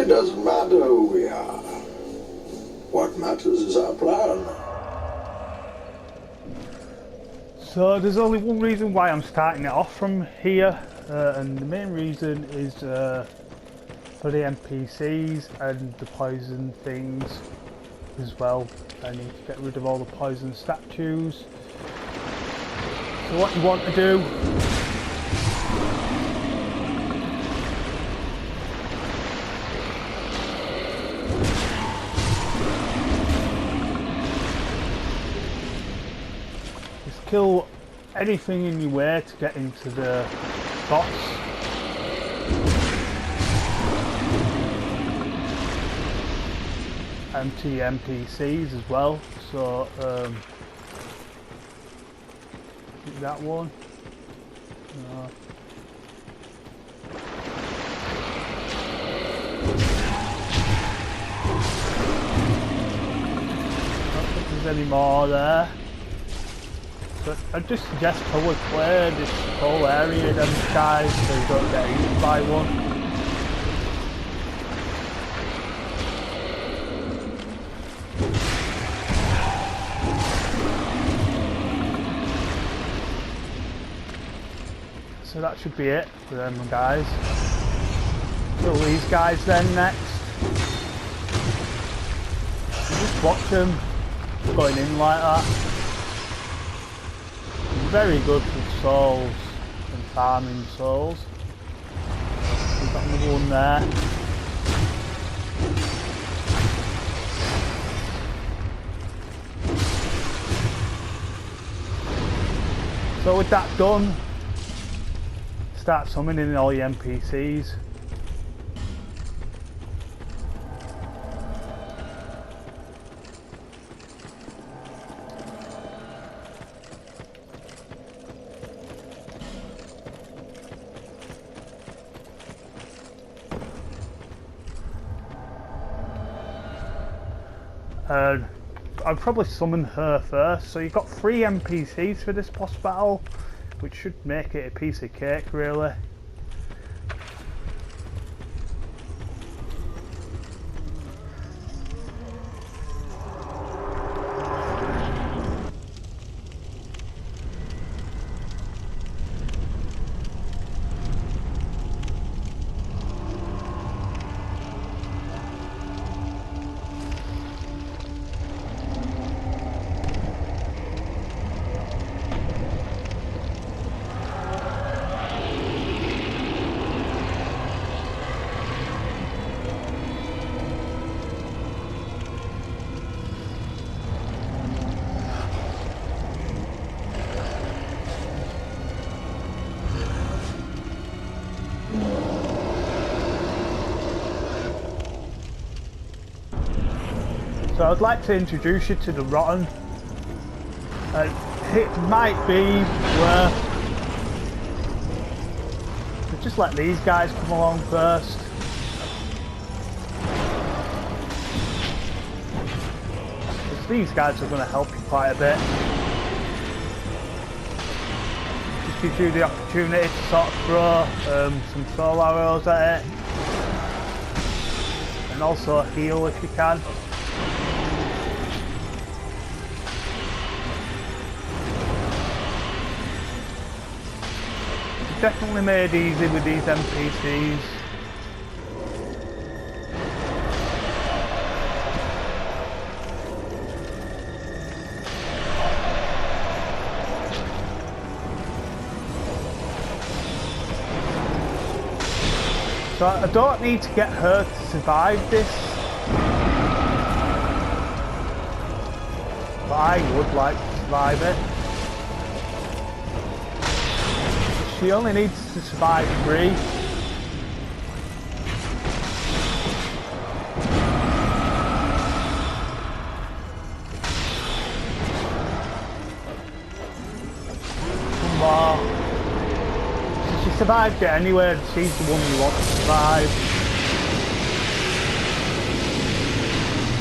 It doesn't matter who we are. What matters is our plan. So there's only one reason why I'm starting it off from here, and the main reason is for the NPCs and the poison things as well. I need to get rid of all the poison statues. So what you want to do is kill anything in your way to get into the boss. And to the NPCs as well. So that one. No. I don't think there's any more there. But I'd just suggest probably clear this whole area of them guys so you don't get eaten by one. So that should be it for them guys. Kill these guys then next. You just watch them going in like that. Very good for souls and farming souls. We've got another one there. So with that done, start summoning all the NPCs. I'd probably summon her first. So you've got 3 NPCs for this boss battle, which should make it a piece of cake really. So I'd like to introduce you to the Rotten. It might be worth to just let these guys come along first. Because these guys are going to help you quite a bit. Just gives you the opportunity to sort of throw some soul arrows at it. And also heal if you can. Definitely made easy with these NPCs. So I don't need to get her to survive this, but I would like to survive it. She only needs to survive 3. One more. So she survived it anyway, she's the one you want to survive.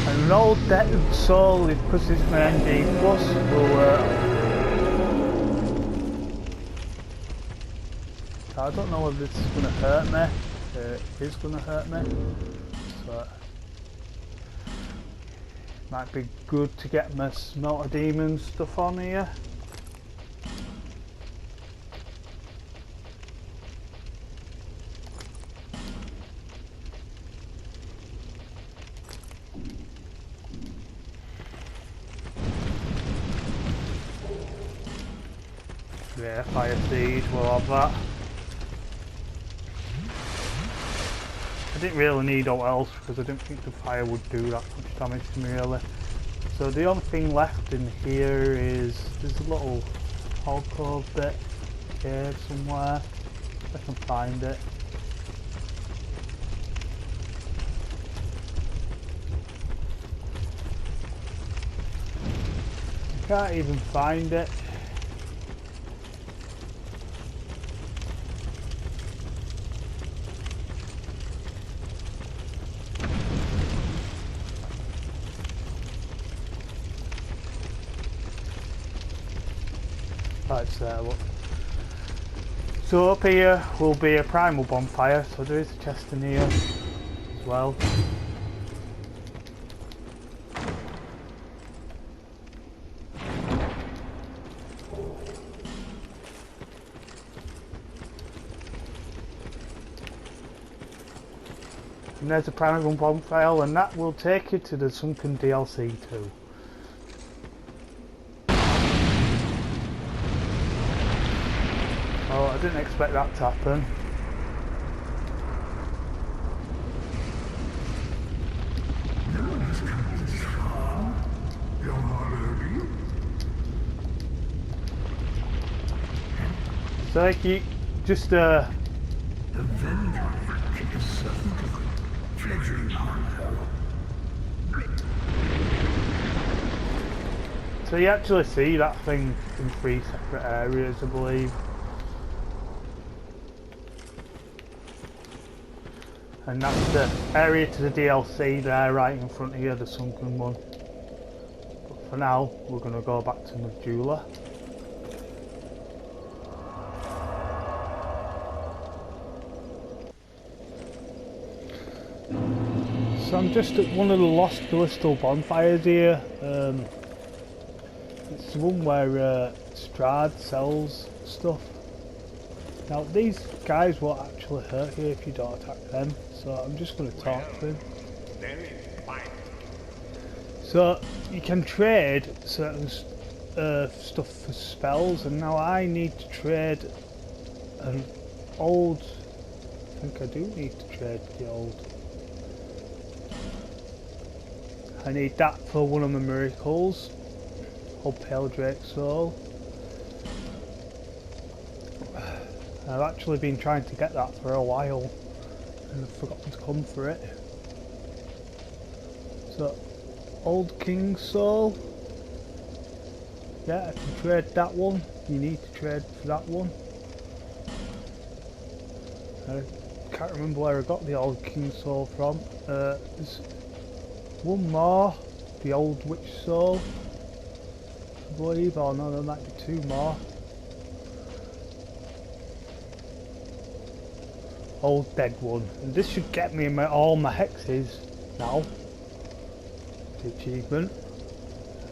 And an old dead soul, because it's my NG plus, will I don't know whether this is going to hurt me. It is going to hurt me. Might be good to get my Smelter Demon stuff on here. Yeah, Fire Siege, we'll have that. I didn't really need all else because I didn't think the fire would do that much damage to me really. So the only thing left in here is there's a little alcove bit here somewhere, if I can find it. I can't even find it. It's there, look. So up here will be a primal bonfire, so there is a chest in here as well. And there's a primal bonfire, and that will take you to the Sunken DLC too. Oh, I didn't expect that to happen. So you just The vendor is certainly fledgling on. so you actually see that thing in 3 separate areas, I believe. And that's the area to the DLC there, right in front of you, the sunken one. But for now, we're going to go back to Majula. So I'm just at one of the Lost Callisto bonfires here. It's the one where Strahd sells stuff. Now these guys won't actually hurt you if you don't attack them, so I'm just going to talk to them. So you can trade certain stuff for spells, and now I need to trade an old... I think I do need to trade the old. I need that for one of my miracles, Old Pale Drake Soul. I've actually been trying to get that for a while and I've forgotten to come for it. So, Old King Soul. Yeah, I can trade that one. You need to trade for that one. I can't remember where I got the Old King Soul from. There's one more, the Old Witch Soul, I believe. Oh no, there might be 2 more. Old Dead one, and this should get me all my hexes now. The achievement,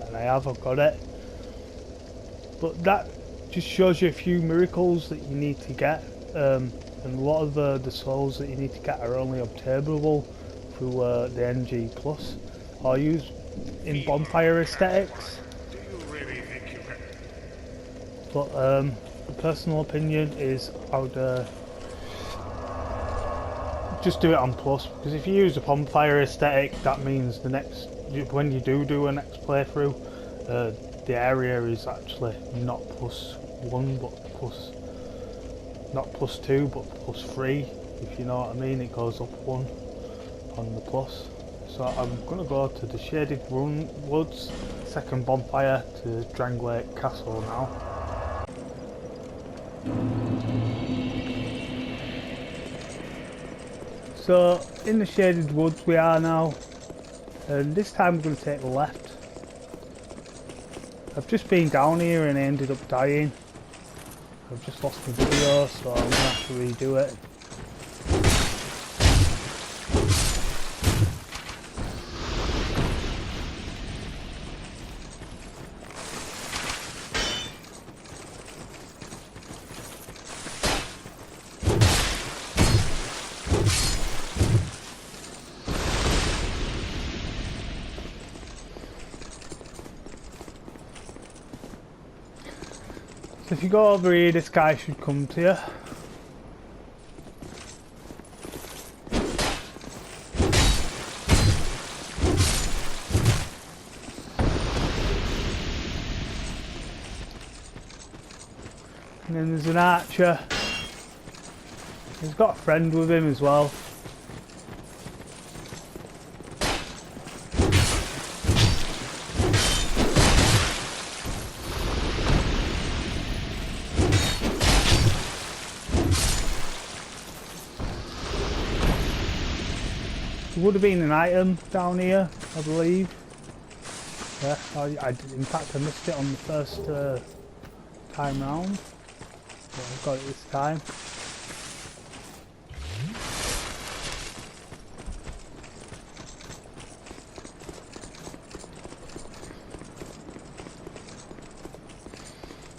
and I've got it. But that just shows you a few miracles that you need to get, and a lot of the souls that you need to get are only obtainable through the NG Plus or use in bonfire aesthetics. But the personal opinion is I would just do it on Plus, because if you use a bonfire aesthetic, that means the next, when you do a next playthrough, the area is actually not +1 but plus, not +2 but +3, if you know what I mean. It goes up 1 on the Plus. So I'm going to go to the Shaded Woods, second bonfire, to Drangleic Castle now. So in the Shaded Woods we are now, and this time we're going to take the left. I've just been down here and I ended up dying. I've just lost my video, so I'm going to have to redo it. So if you go over here, this guy should come to you. And then there's an archer. He's got a friend with him as well. There would have been an item down here, I believe. Yeah, in fact I missed it on the first time round. But I've got it this time.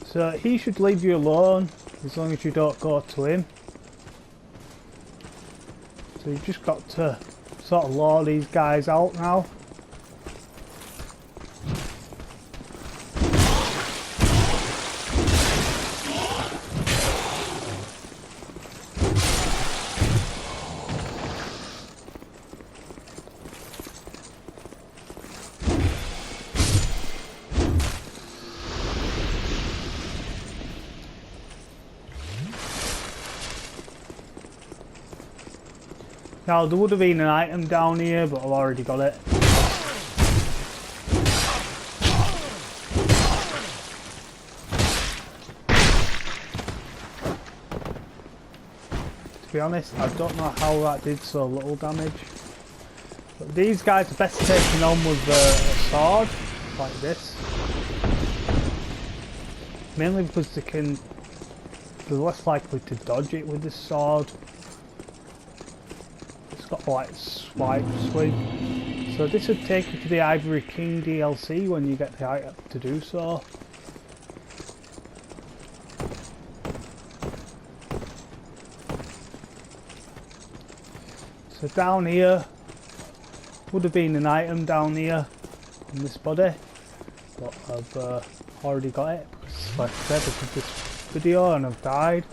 So he should leave you alone as long as you don't go to him. So you've just got to sort of lure these guys out now. Now there would have been an item down here, but I've already got it. To be honest, I don't know how that did so little damage. But these guys are best taken on with a sword, like this. Mainly because they're less likely to dodge it with the sword. Got like swipe swing. So this would take you to the Ivory King DLC when you get the item to do so. So down here would have been an item down here on this body, but I've already got it because, like I said, I did this video and I've died.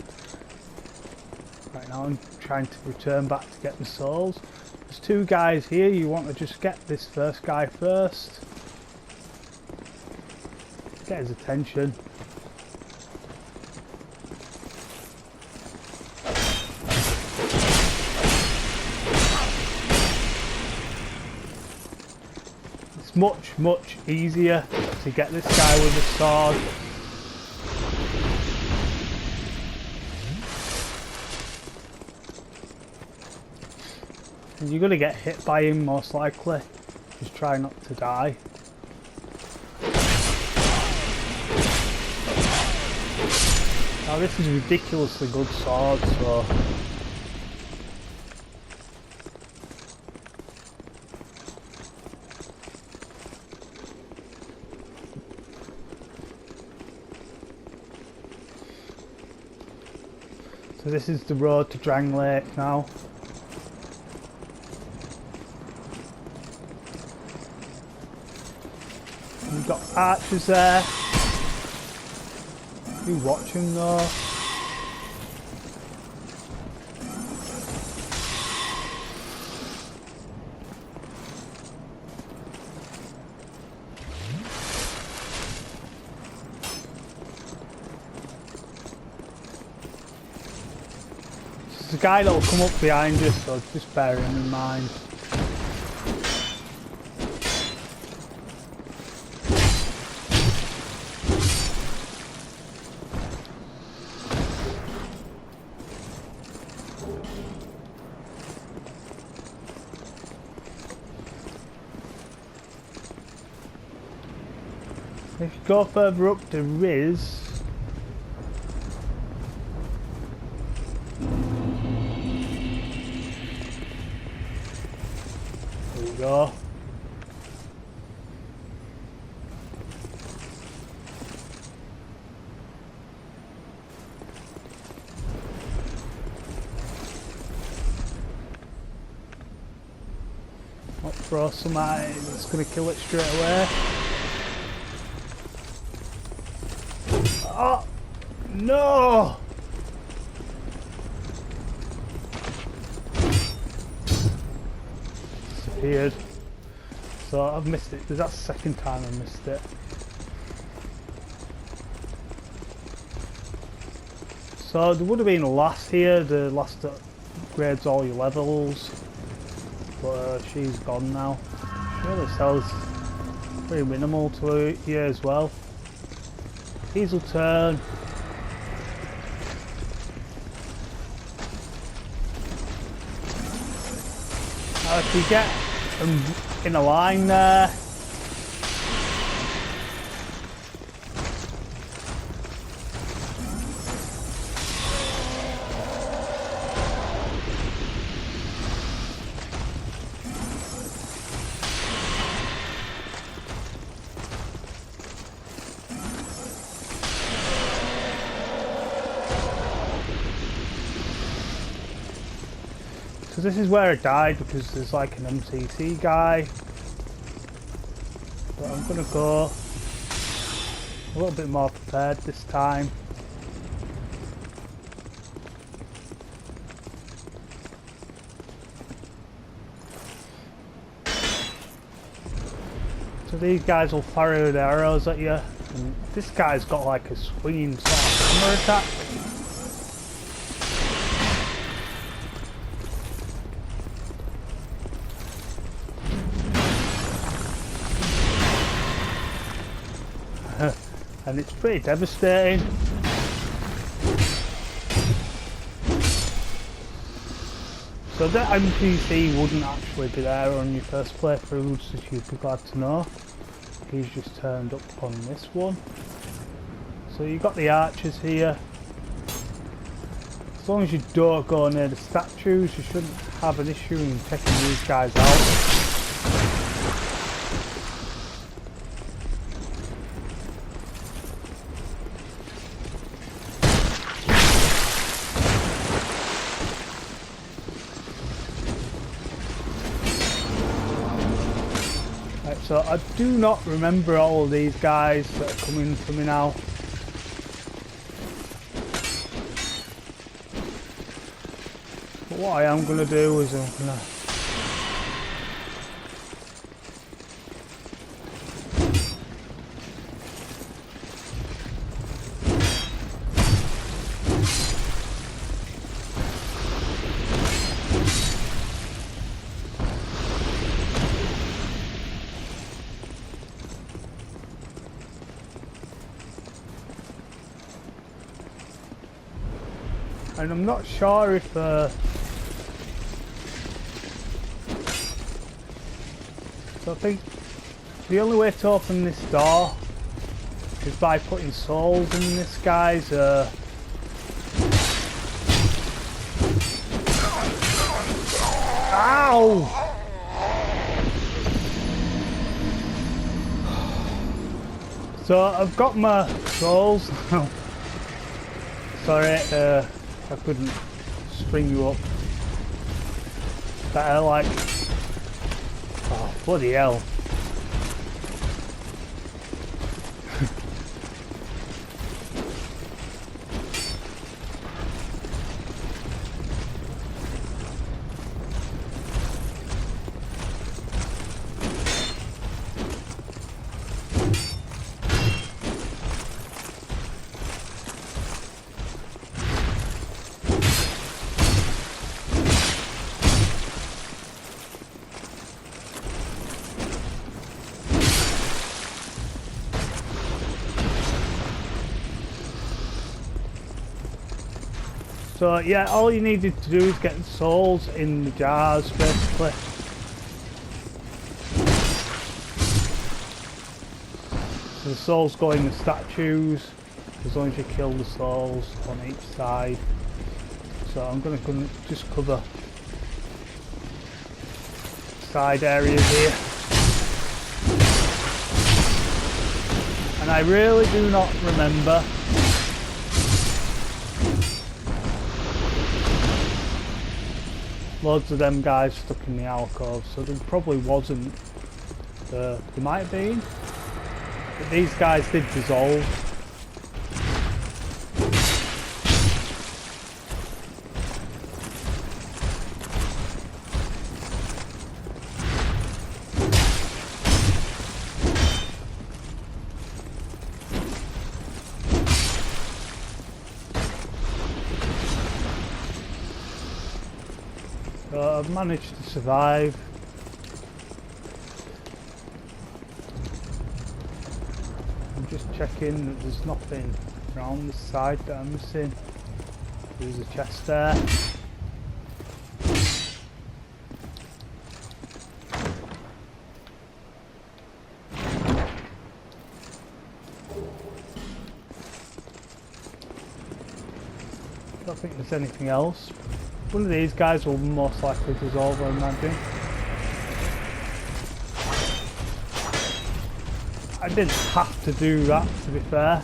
Right now I'm trying to return back to get the souls. There's two guys here, you want to just get this first guy first. Get his attention. It's much easier to get this guy with a sword. And you're going to get hit by him most likely. Just try not to die. Now this is a ridiculously good sword, so... So this is the road to Drang Lake now. We've got archers there. You watch them though. There's a guy that will come up behind you, so just bear him in mind. If you go further up, there is... There we go. I'll throw some at it, it's going to kill it straight away. Oh! No! Disappeared. So I've missed it. That's the second time I missed it. So there would have been a last here. The last upgrades all your levels. But she's gone now. Really sells very minimal to her here as well. Diesel turn. Now if you get them in a line there, so this is where I died because there's like an MCC guy. But I'm gonna go a little bit more prepared this time. So these guys will fire their arrows at you. And this guy's got like a swinging sort of hammer attack. And it's pretty devastating. So that NPC wouldn't actually be there on your first playthrough, so you'd be glad to know. He's just turned up on this one. So you've got the archers here. As long as you don't go near the statues, you shouldn't have an issue in taking these guys out. So I do not remember all of these guys that are coming for me now. But what I am going to do is I'm going to and I'm not sure if so I think the only way to open this door is by putting souls in this guy's Ow! So I've got my souls. Sorry, I couldn't spring you up. Better like, oh bloody hell. So yeah, all you needed to do is get the souls in the jars basically. So the souls go in the statues as long as you kill the souls on each side. So I'm going to just cover side areas here. And I really do not remember loads of them guys stuck in the alcove, so there probably wasn't. There might have been, but these guys did dissolve. So I've managed to survive. I'm just checking that there's nothing around the side that I'm missing. There's a chest there. I don't think there's anything else. One of these guys will most likely dissolve, I imagine. I didn't have to do that, to be fair.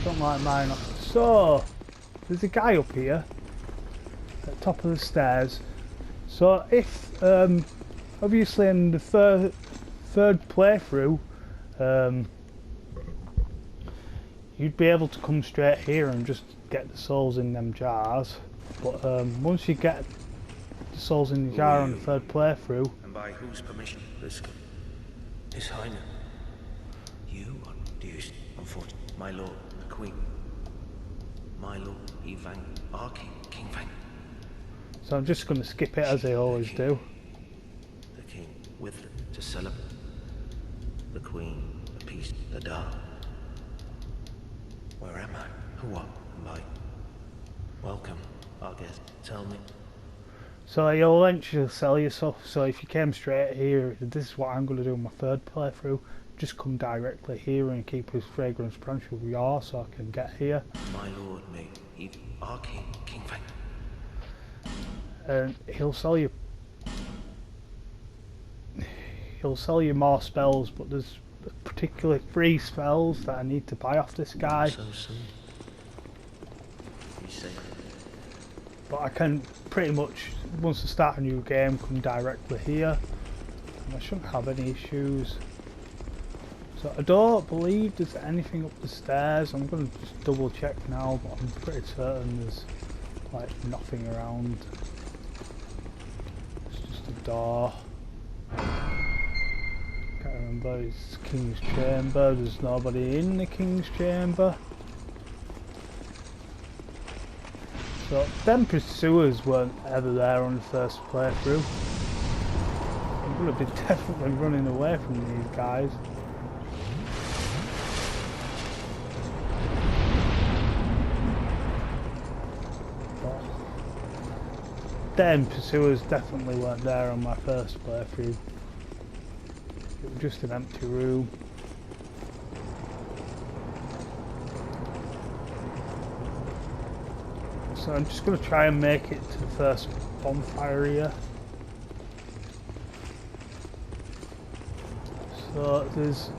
Don't like mine. So there's a guy up here at the top of the stairs. So if obviously in the third playthrough you'd be able to come straight here and just get the souls in them jars, but once you get the souls in the jar on the third playthrough, and by whose permission? His Highness. You are dearest, unfortunate, my lord. Queen, my lord, Evang, our king, King Fang. so I'm just going to skip it as I always do. The king with them to celebrate. The queen, the peace, the dark. Where am I? Who am I? Welcome, our guest. Tell me. So you'll eventually sell yourself. So if you came straight here, this is what I'm going to do in my third playthrough. Just come directly here and keep his fragrance branch with yours so I can get here. My lord, me, our king, King Fang. And he'll sell you more spells, but there's particularly 3 spells that I need to buy off this guy. So soon. You say. But I can pretty much, once I start a new game, come directly here. And I shouldn't have any issues. So I don't believe there's anything up the stairs. I'm going to just double check now, but I'm pretty certain there's like nothing around. It's just a door. Can't remember, it's King's Chamber. There's nobody in the King's Chamber. So them pursuers weren't ever there on the first playthrough. I'm going to be definitely running away from these guys. Them pursuers definitely weren't there on my first playthrough. It was just an empty room. So I'm just going to try and make it to the first bonfire here. So there's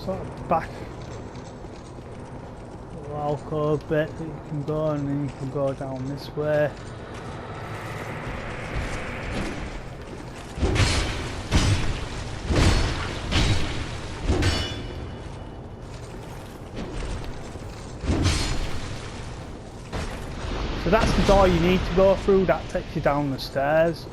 sort of back alcove bit that you can go, and then you can go down this way. So that's the door you need to go through, that takes you down the stairs.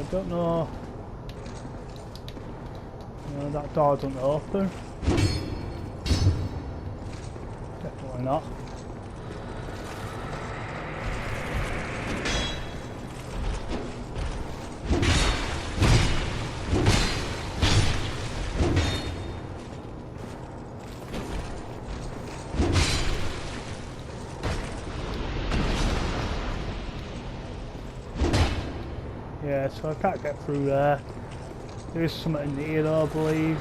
I don't know. No, that door doesn't open. Definitely not. Yeah, so I can't get through there. There is something in here though, I believe.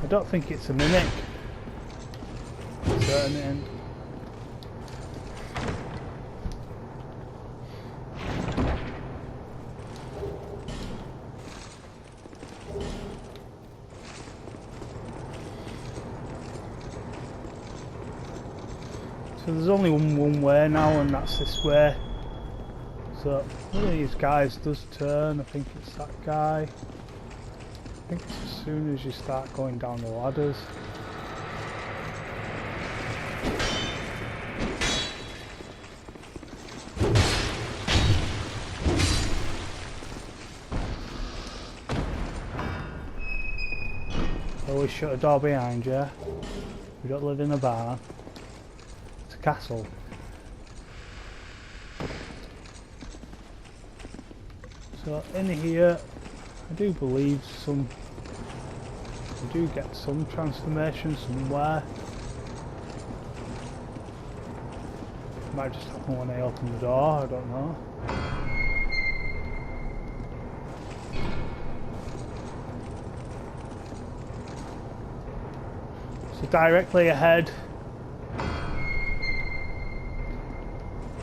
I I don't think it's a mimic. At a certain end. So there's only one way now, and that's this way. So one of these guys does turn. I think it's that guy. I think it's as soon as you start going down the ladders. Always shut a door behind you. We don't live in a barn. It's a castle. So in here, I do believe we do get some transformation somewhere. Might just happen when I open the door, I don't know. So directly ahead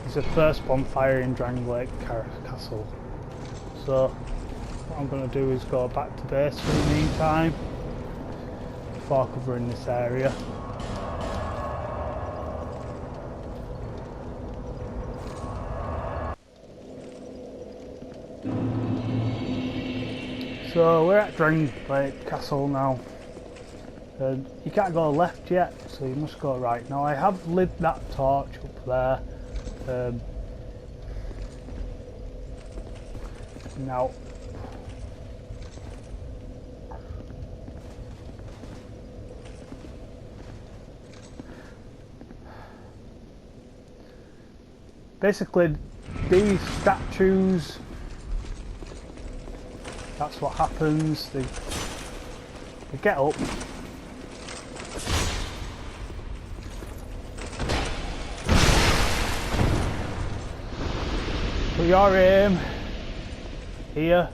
is the first bonfire in Drangleic Castle. So what I'm going to do is go back to base for the meantime before covering this area. So we're at Drangleic Castle now. You can't go left yet, so you must go right. Now I have lit that torch up there. Now basically these statues, that's what happens. They get up. So your aim here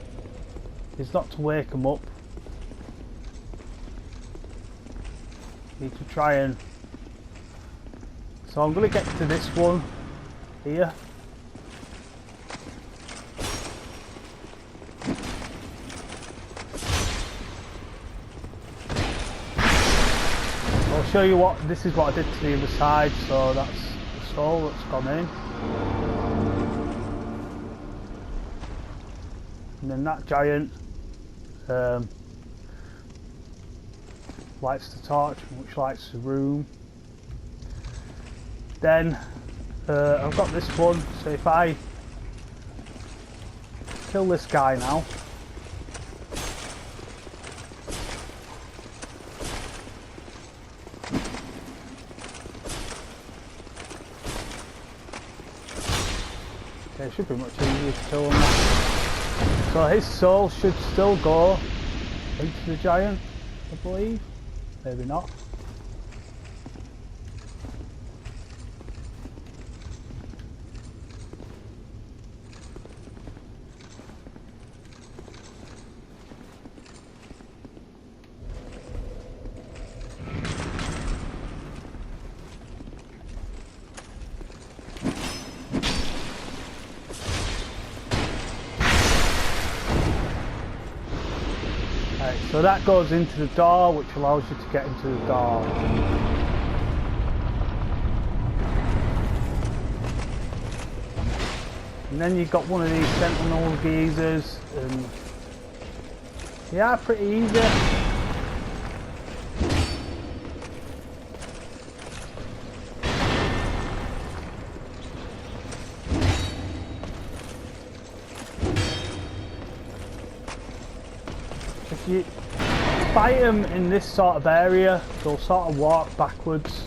is not to wake them up. You need to try and... So I'm going to get to this one here. I'll show you what, this is what I did to the other side, so that's the soul that's gone in. And then that giant lights the torch, which lights the room. Then I've got this one, so if I kill this guy now, okay, it should be much easier to kill him now. So his soul should still go into the giant, I believe. Maybe not. So that goes into the door, which allows you to get into the door. And then you've got one of these sentinel geezers, and yeah, pretty easy. If you fight them in this sort of area, they'll sort of walk backwards.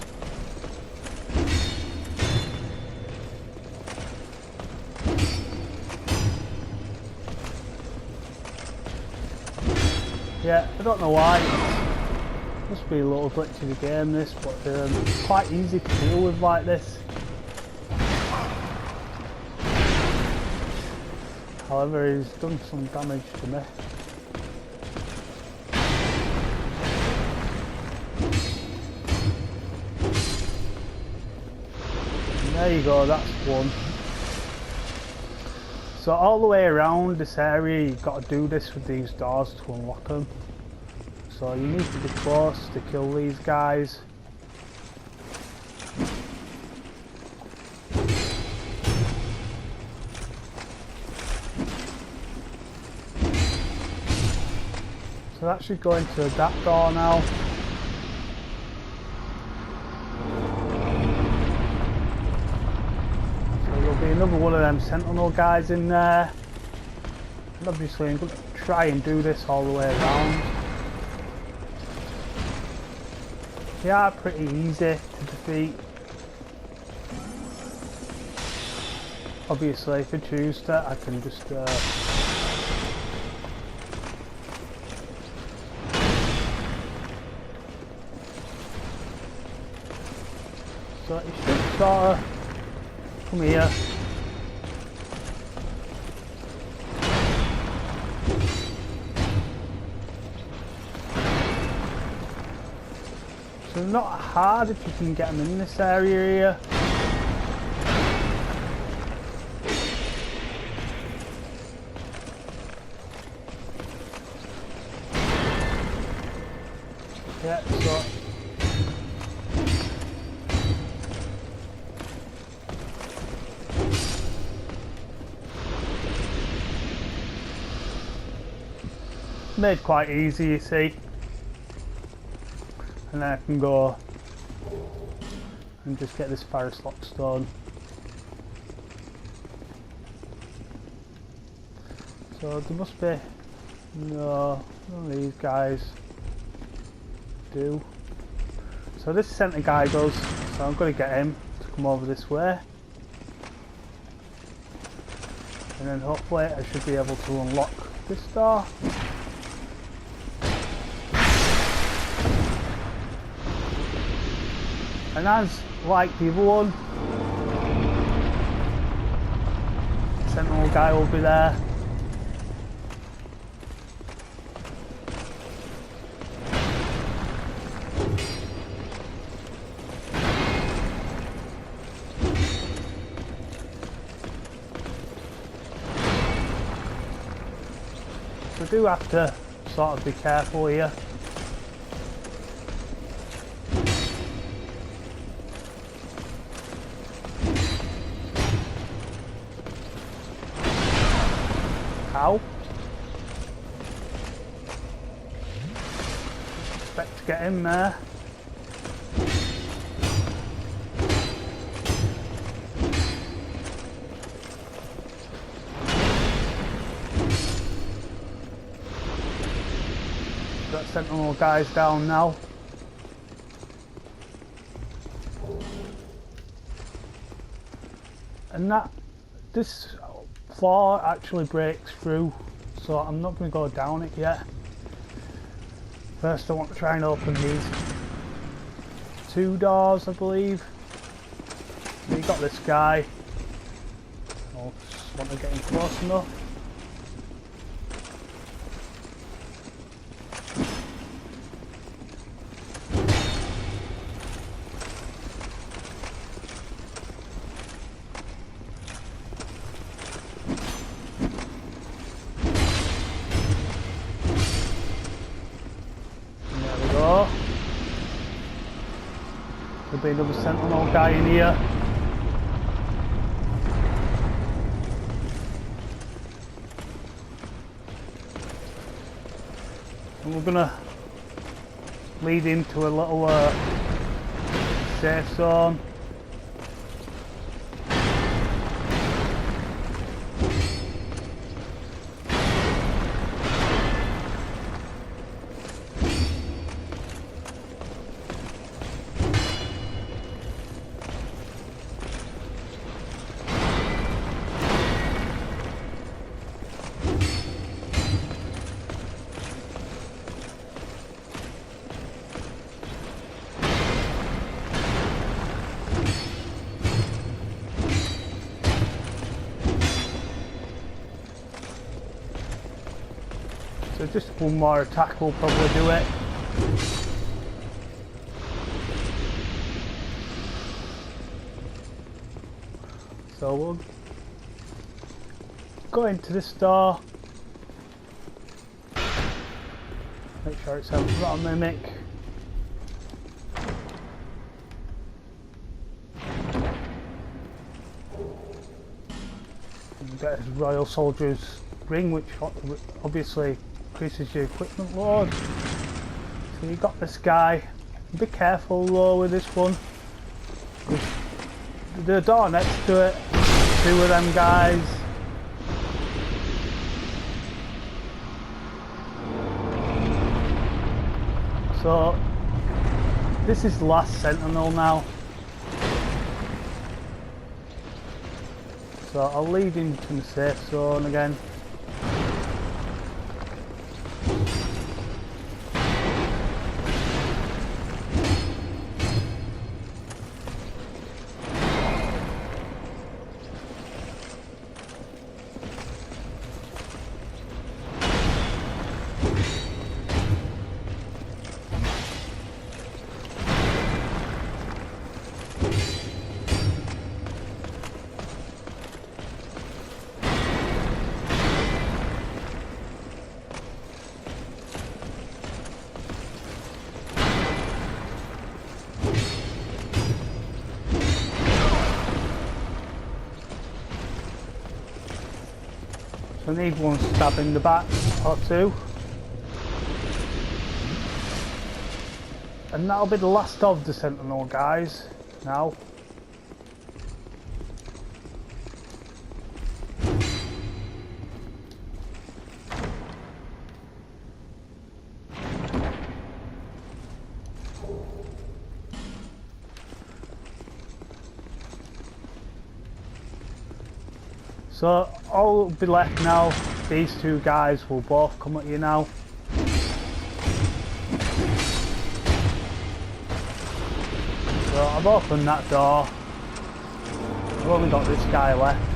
Yeah, I don't know why. It must be a little glitch in the game, this, but it's quite easy to deal with like this. However, he's done some damage to me. There you go, that's one. So all the way around this area you've got to do this with these doors to unlock them. So you need to be close to kill these guys. So that should go into that door now. So there'll be another one of them sentinel guys in there. And obviously I'm going to try and do this all the way around. They are pretty easy to defeat. Obviously if I choose to, I can just so it should sort of come here. So not hard if you can get them in this area here. Yeah, so made quite easy, you see. And then I can go and just get this Pharos Lockstone. So there must be no, none of these guys do. So this centre guy does, so I'm going to get him to come over this way. And then hopefully I should be able to unlock this door. And as like the other one, sentinel guy will be there. So I do have to sort of be careful here. Ow. Expect to get in there. Got sentinel guys down now. And this floor actually breaks through, so I'm not going to go down it yet. First I want to try and open these two doors, I believe. So you got this guy. I just want to get him close enough. There'll be another sentinel guy in here. And we're gonna lead into a little safe zone. So just one more attack will probably do it. So we'll go into this door. Make sure it's not a mimic. You get a Royal Soldier's ring, which obviously increases your equipment load. So you got this guy. Be careful though with this one. The door next to it, two of them guys. So this is the last Sentinel now. So I'll lead him to the safe zone again. So I need one stab in the back or two. And that'll be the last of the Sentinel guys now. So all will be left now, these two guys will both come at you now. So I've opened that door. I've only got this guy left.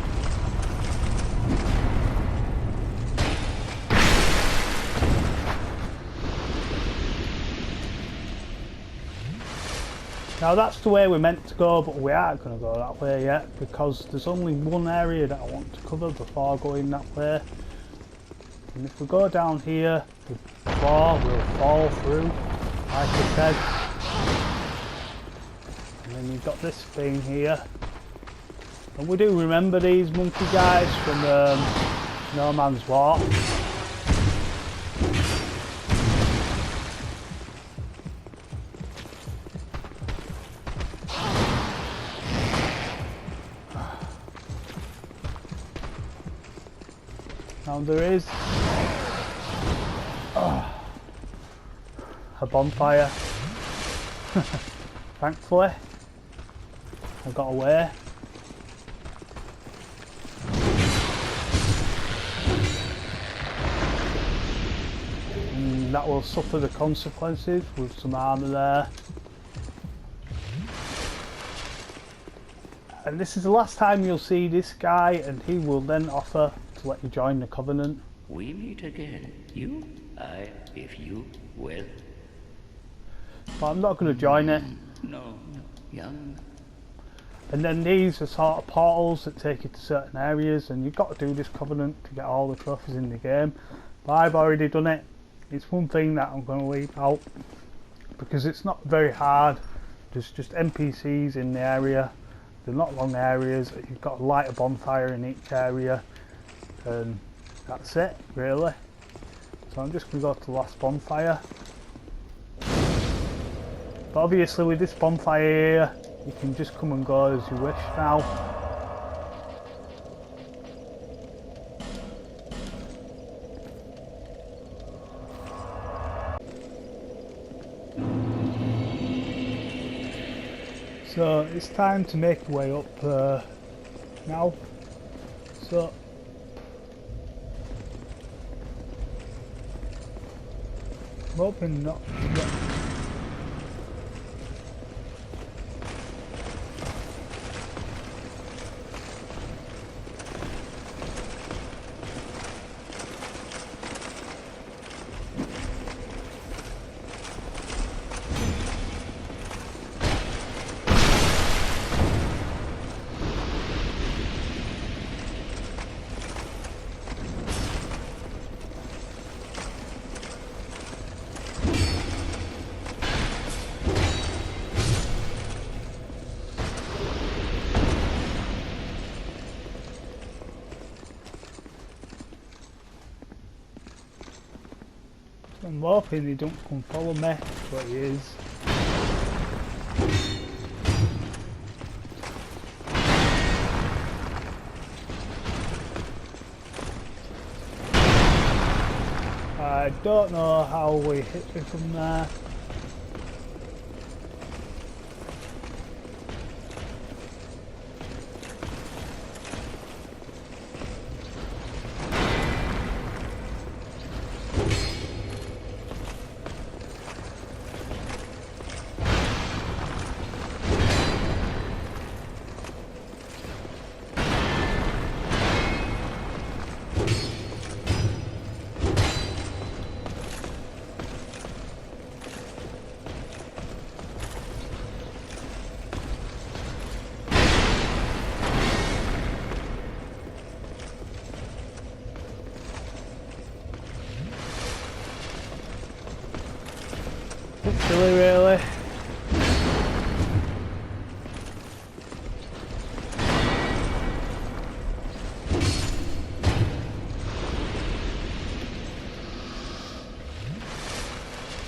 Now that's the way we're meant to go, but we aren't going to go that way yet because there's only one area that I want to cover before going that way. And if we go down here, the floor will fall through, like I said. And then you've got this thing here. And we do remember these monkey guys from No Man's War. Now there is a bonfire. Thankfully, I got away. And that will suffer the consequences with some armour there. And this is the last time you'll see this guy, and he will then offer to let you join the Covenant. We meet again, you, I, if you will. But I'm not going to join it. No, young. And then these are sort of portals that take you to certain areas, and you've got to do this Covenant to get all the trophies in the game. But I've already done it. It's one thing that I'm going to leave out because it's not very hard. There's just NPCs in the area. They're not long areas. You've got to light a bonfire in each area, and that's it really. So I'm just going to go to the last bonfire. But obviously with this bonfire here, you can just come and go as you wish now. So it's time to make your way up now. So I'm hoping not to get I'm hoping he don't come follow me, but he is. I don't know how we hit me from there. Silly, really.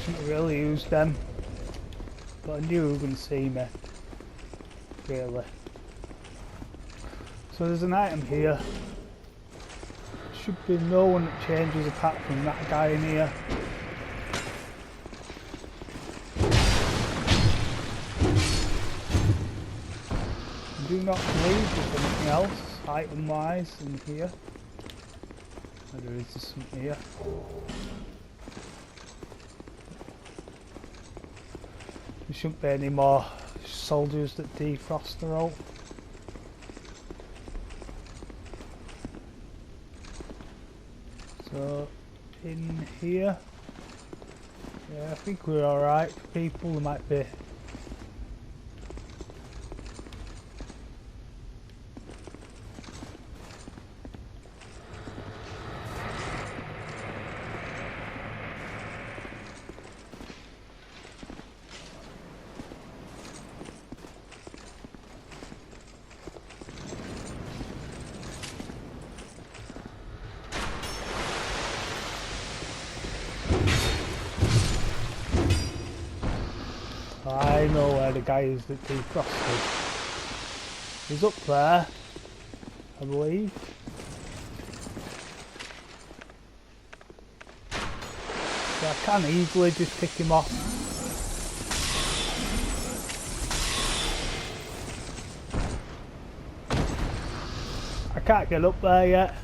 Shouldn't really use them, but I knew he wouldn't see me. Really. So there's an item here. Should be no one that changes apart from that guy in here. Do not believe there's anything else item wise in here. Oh, there is something here. There shouldn't be any more soldiers that defrost her out. So in here, yeah, I think we're alright for people. There might be I know where the guy is that defrosted. He's up there, I believe. So I can easily just pick him off. I can't get up there yet.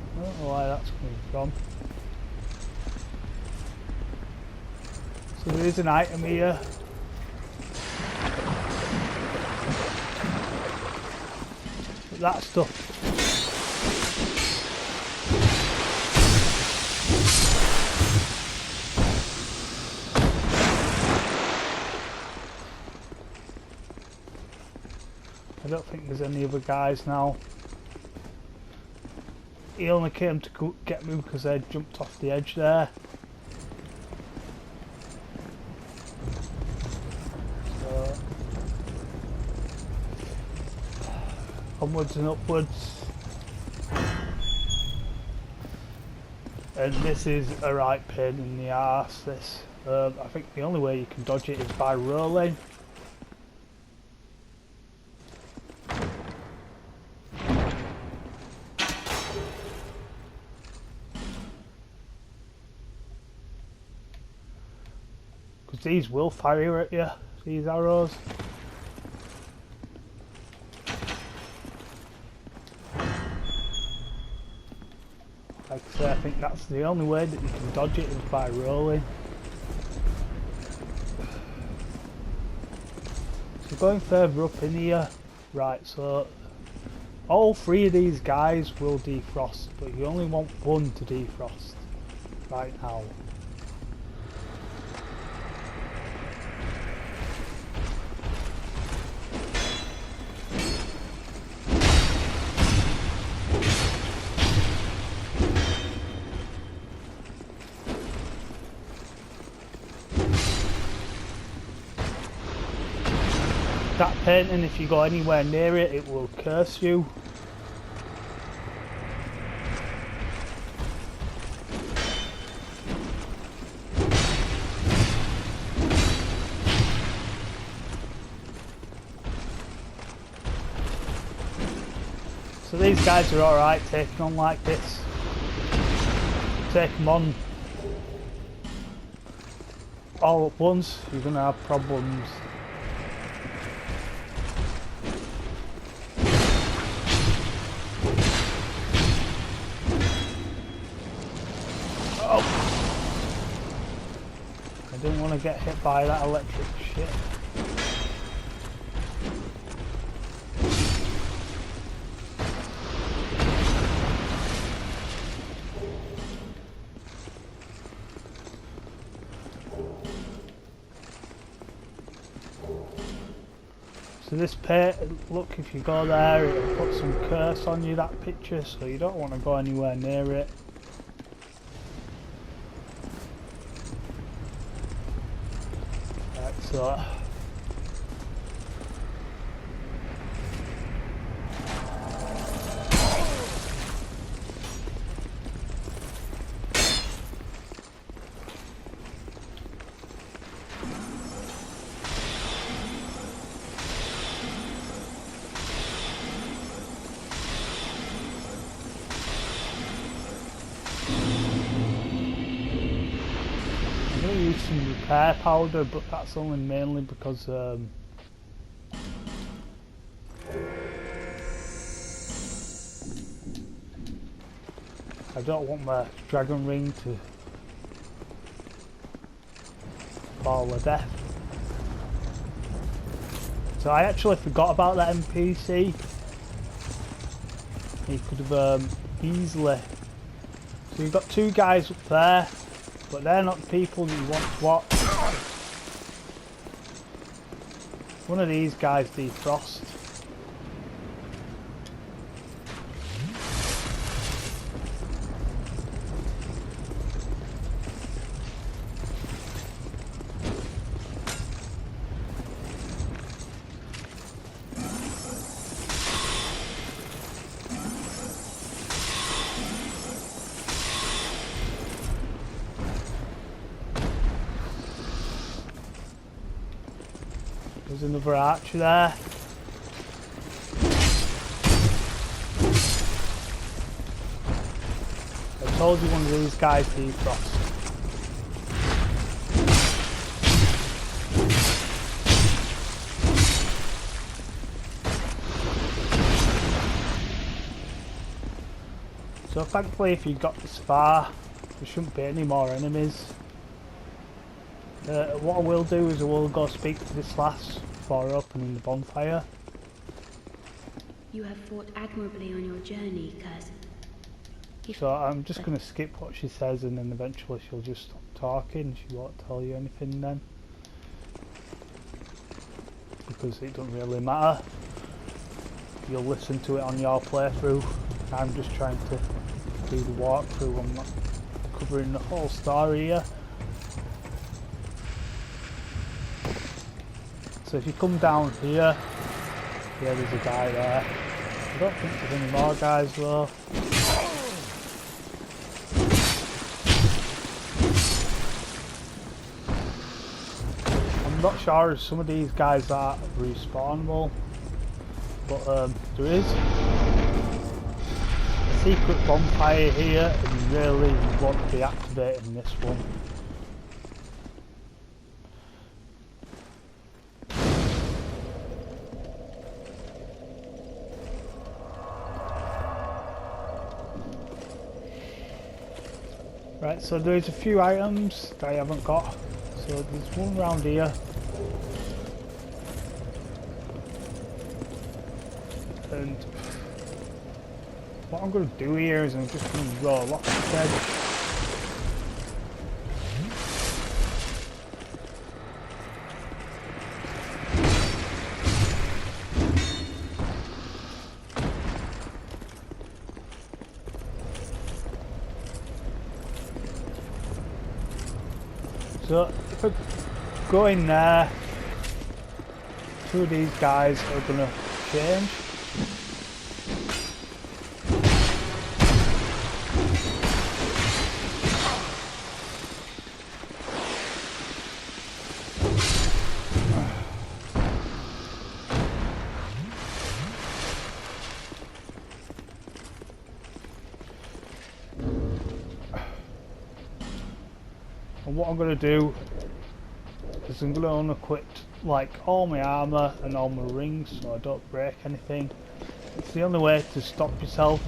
I don't know why that's coming from. So there is an item here. But that stuff. I don't think there's any other guys now. He only came to get me because I jumped off the edge there. So, onwards and upwards. And this is a right pain in the arse, this. I think the only way you can dodge it is by rolling. Because these will fire at you, these arrows. Like I say, I think that's the only way that you can dodge it is by rolling. So going further up in here, right, so all three of these guys will defrost, but you only want one to defrost right now. that painting, if you go anywhere near it, it will curse you. So these guys are alright taking on like this. Take them on all at once, you're going to have problems. Oh! I didn't want to get hit by that electric shit. So this pit, look, if you go there, it'll put some curse on you, that picture, so you don't want to go anywhere near it. Right, so use some repair powder, but that's only mainly because I don't want my dragon ring to fall to death. So I actually forgot about that NPC. He could have easily. So you've got two guys up there, but they're not the people that you want to watch. One of these guys defrost. There's another archer there. I told you one of these guys defrost. So thankfully if you got this far, there shouldn't be any more enemies. What I will do is I will go speak to this lass before opening the bonfire. You have fought admirably on your journey, cousin. So I'm just going to skip what she says and then eventually she'll just stop talking. She won't tell you anything then. Because it doesn't really matter. You'll listen to it on your playthrough. I'm just trying to do the walkthrough. I'm not covering the whole story here. So if you come down here, yeah, there's a guy there. I don't think there's any more guys though. I'm not sure if some of these guys are respawnable, but there is a secret bonfire here and you really want to be activating this one. Right, so there's a few items that I haven't got. So there's one round here. And what I'm going to do here is I'm just going to roll off the bed. So if I go in there, Two of these guys are gonna change. And what I'm going to do is I'm going to unequip like all my armour and all my rings so I don't break anything. It's the only way to stop yourself.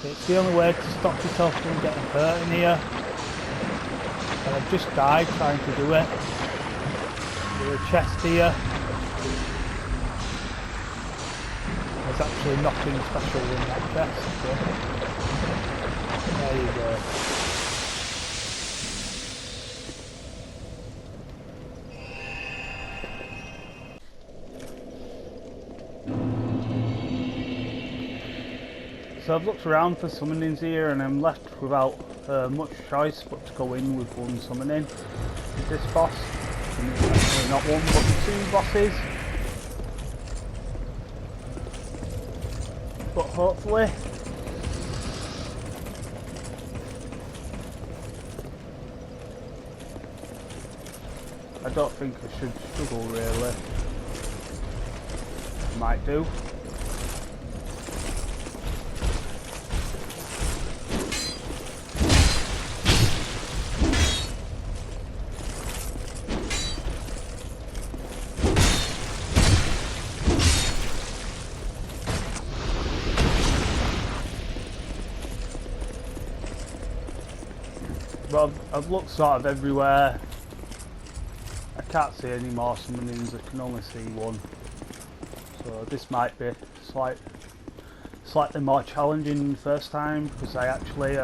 It's the only way to stop yourself from getting hurt in here. And I've just died trying to do it. There's a chest here. There's actually nothing special in that chest. So there you go. So I've looked around for summonings here and I'm left without much choice but to go in with one summoning with this boss. And it's actually not one but two bosses. But hopefully I don't think I should struggle really. Might do. But I've looked sort of everywhere. I can't see any more summonings, I can only see one. So this might be slightly more challenging than the first time because I actually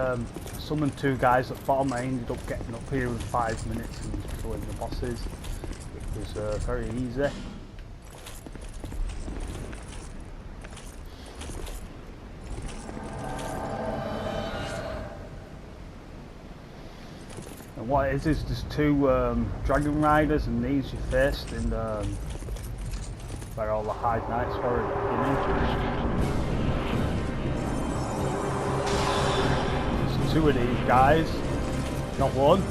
summoned two guys at the bottom. I ended up getting up here in 5 minutes and killing the bosses. It was very easy. And what it is there's two dragon riders, and these you faced in where all the hide knights were at the beginning. There's two of these guys, not one.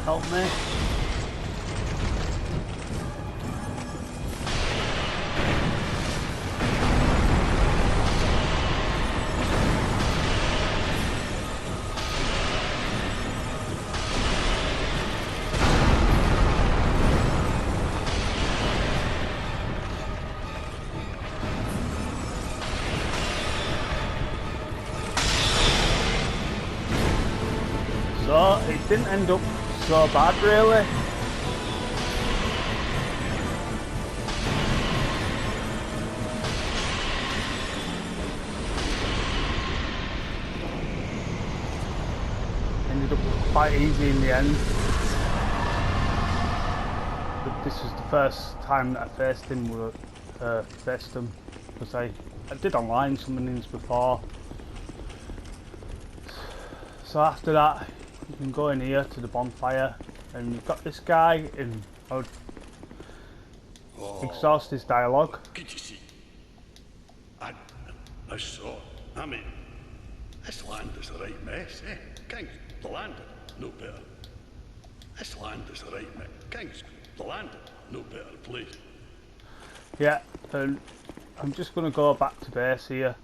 Help me. So it didn't end up so bad really. Ended up quite easy in the end. But this was the first time that I faced him because I did online summonings before. So after that you can go in here to the bonfire and you've got this guy and I would exhaust his dialogue. Could you see? I saw. I mean, this land is a right mess, eh? Kings, the land, no better. This land is a right mess. Kings, the land, no better place. Yeah, and I'm just going to go back to base here.